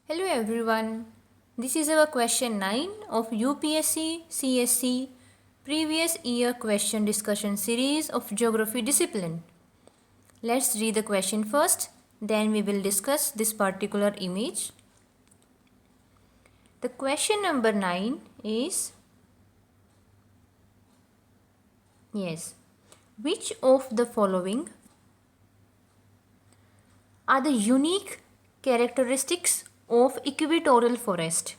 Hello everyone. This is our question 9 of UPSC CSC previous year question discussion series of geography discipline. Let's read the question first, then we will discuss this particular image. The question number 9 is which of the following are the unique characteristics of equatorial forest?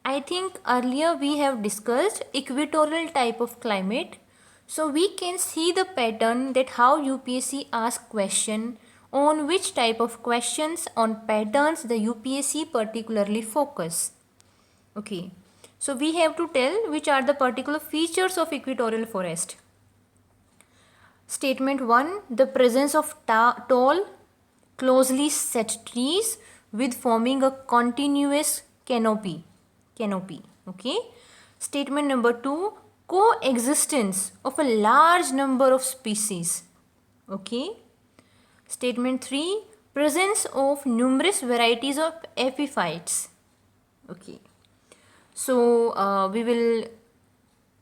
I think earlier we have discussed equatorial type of climate. So we can see the pattern that how UPSC asks question on which type of questions on patterns the UPSC particularly focus. Okay. So we have to tell which are the particular features of equatorial forest. Statement 1, the presence of tall, closely set trees with forming a continuous canopy. Okay. Statement number 2, coexistence of a large number of species. Okay. Statement 3, presence of numerous varieties of epiphytes. Okay. So we will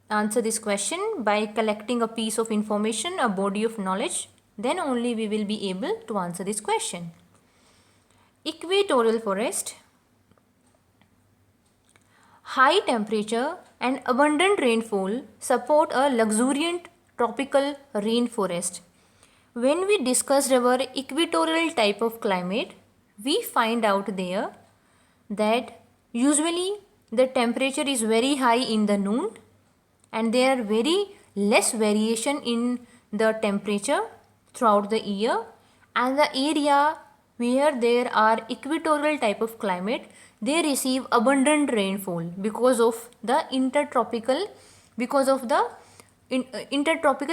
answer this question by collecting a piece of information, a body of knowledge. Then only we will be able to answer this question. Equatorial forest, high temperature and abundant rainfall support a luxuriant tropical rainforest. When we discussed our equatorial type of climate, we find out there that usually the temperature is very high in the noon and there are very less variation in the temperature throughout the year, and the area where there are equatorial type of climate, they receive abundant rainfall because of the intertropical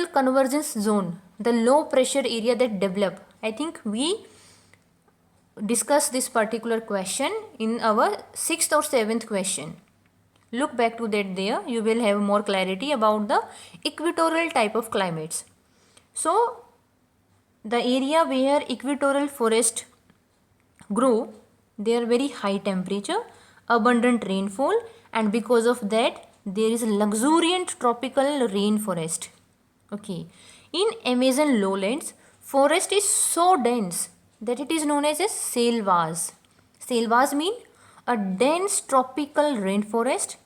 convergence zone, the low pressure area that develop. I think we discuss this particular question in our 6th or 7th question. Look back to that there, you will have more clarity about the equatorial type of climates. So the area where equatorial forest grow, they are very high temperature, abundant rainfall, and because of that there is luxuriant tropical rainforest. Okay. In Amazon lowlands, forest is so dense that it is known as a selvas. Selvas mean a dense tropical rainforest,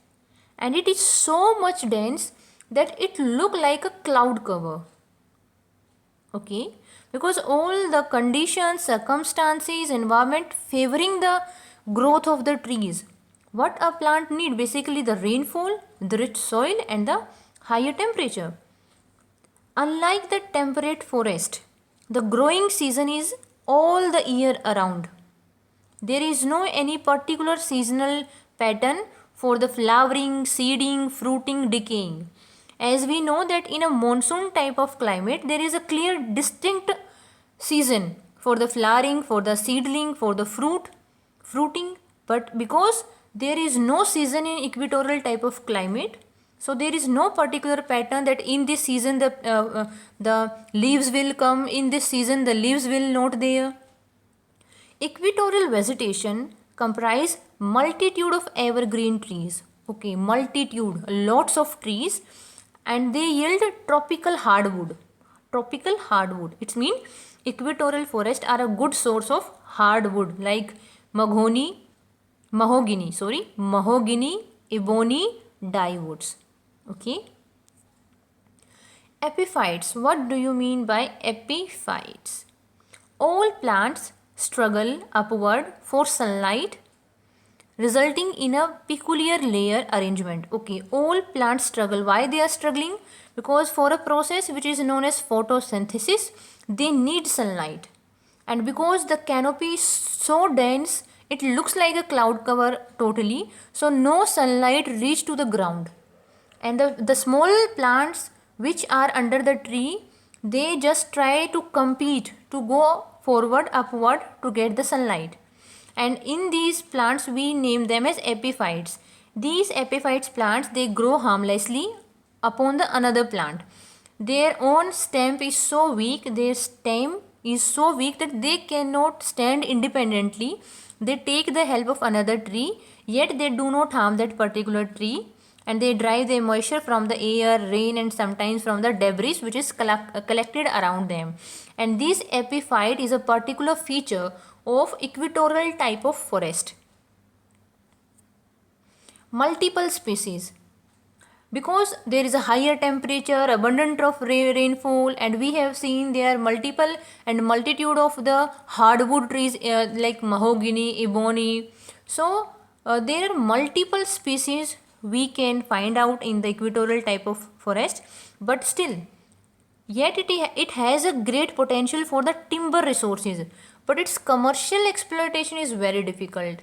and it is so much dense that it look like a cloud cover. Okay, because all the conditions, circumstances, environment favoring the growth of the trees. What a plant need? Basically the rainfall, the rich soil and the higher temperature. Unlike the temperate forest, the growing season is all the year around. There is no any particular seasonal pattern for the flowering, seeding, fruiting, decaying. As we know that in a monsoon type of climate, there is a clear distinct season for the flowering, for the seedling, for the fruiting. But because there is no season in equatorial type of climate, so there is no particular pattern that in this season the leaves will come, in this season the leaves will not there. Equatorial vegetation comprise multitude of evergreen trees. Okay, multitude, lots of trees, and they yield tropical hardwood. Tropical hardwood. It means equatorial forests are a good source of hardwood like mahogany, ebony, dyewoods. Okay. Epiphytes. What do you mean by epiphytes? All plants struggle upward for sunlight, resulting in a peculiar layer arrangement. Okay, all plants struggle. Why they are struggling? Because for a process which is known as photosynthesis, they need sunlight. And because the canopy is so dense, it looks like a cloud cover totally. So no sunlight reach to the ground. And the small plants which are under the tree, they just try to compete to go forward, upward to get the sunlight. And in these plants we name them as epiphytes. These epiphytes plants, they grow harmlessly upon the another plant. Their own stem is so weak that they cannot stand independently. They take the help of another tree, yet they do not harm that particular tree, and they derive their moisture from the air, rain, and sometimes from the debris which is collected around them. And this epiphyte is a particular feature of equatorial type of forest. Multiple species, because there is a higher temperature, abundant of rainfall, and we have seen there are multiple and multitude of the hardwood trees like mahogany, ebony. So there are multiple species we can find out in the equatorial type of forest, but still yet it has a great potential for the timber resources, but its commercial exploitation is very difficult,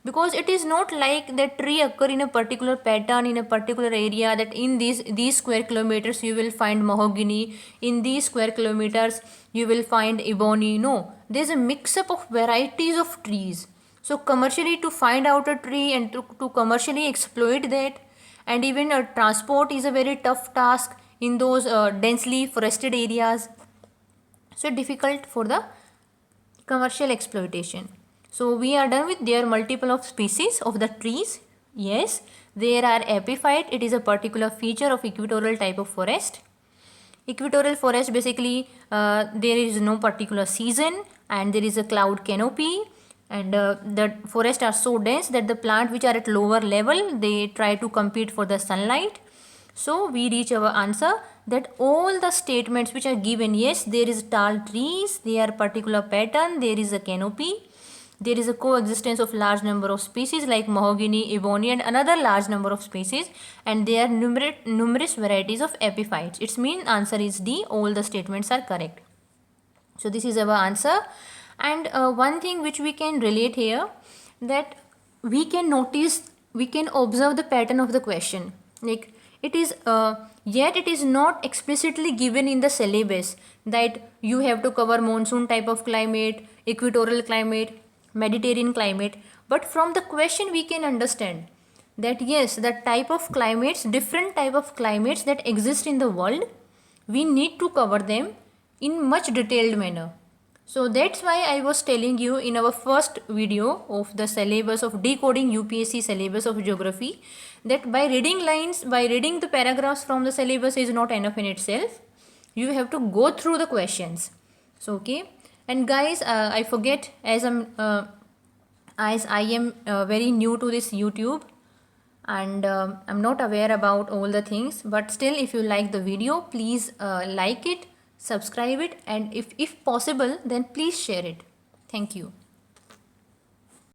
because it is not like that tree occur in a particular pattern in a particular area, that in these square kilometers you will find mahogany, in these square kilometers you will find ebony. No, there is a mix up of varieties of trees. So commercially, to find out a tree and to commercially exploit that, and even transport is a very tough task in those densely forested areas. So difficult for the commercial exploitation. So we are done with their multiple of species of the trees. Yes, there are epiphyte. It is a particular feature of equatorial type of forest. Equatorial forest, basically there is no particular season, and there is a cloud canopy, and the forests are so dense that the plant which are at lower level, they try to compete for the sunlight. So we reach our answer that all the statements which are given, yes, there is tall trees, they are particular pattern, there is a canopy, there is a coexistence of large number of species like mahogany, ebony, and another large number of species, and there are numerous varieties of epiphytes. Its mean answer is D. All the statements are correct. So this is our answer. And one thing which we can relate here, that we can notice, we can observe the pattern of the question. Like it is yet it is not explicitly given in the syllabus that you have to cover monsoon type of climate, equatorial climate, Mediterranean climate, but from the question we can understand that yes, the type of climates, different type of climates that exist in the world, we need to cover them in much detailed manner. So that's why I was telling you in our first video of the syllabus of decoding UPSC syllabus of geography, that by reading lines, by reading the paragraphs from the syllabus is not enough in itself. You have to go through the questions. So okay, and guys, I forget, as I am very new to this YouTube, and I'm not aware about all the things, but still, if you like the video, please like it, subscribe it, and if possible, then please share it. Thank you.